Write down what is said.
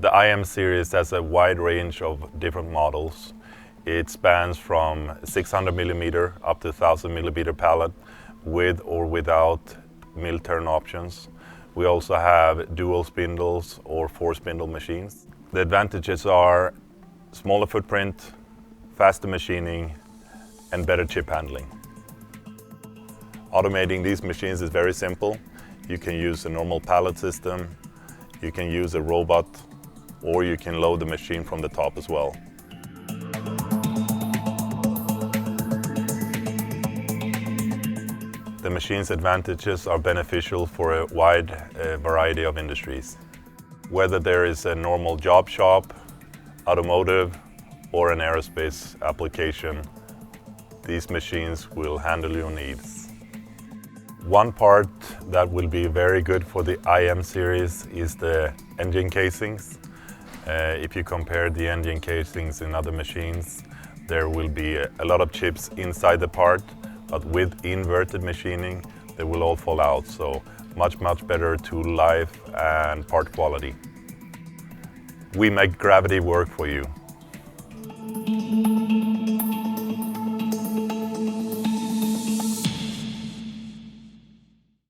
The IM series has a wide range of different models. It spans from 600 millimeter up to 1000 millimeter pallet with or without mill turn options. We also have dual spindles or 4 spindle machines. The advantages are smaller footprint, faster machining, and better chip handling. Automating these machines is very simple. You can use a normal pallet system, you can use a robot, or you can load the machine from the top as well. The machine's advantages are beneficial for a wide variety of industries. Whether there is a normal job shop, automotive, or an aerospace application, these machines will handle your needs. One part that will be very good for the IM series is the engine casings. If you compare the engine casings in other machines, there will be a lot of chips inside the part, but with inverted machining, they will all fall out. So much better tool life and part quality. We make gravity work for you.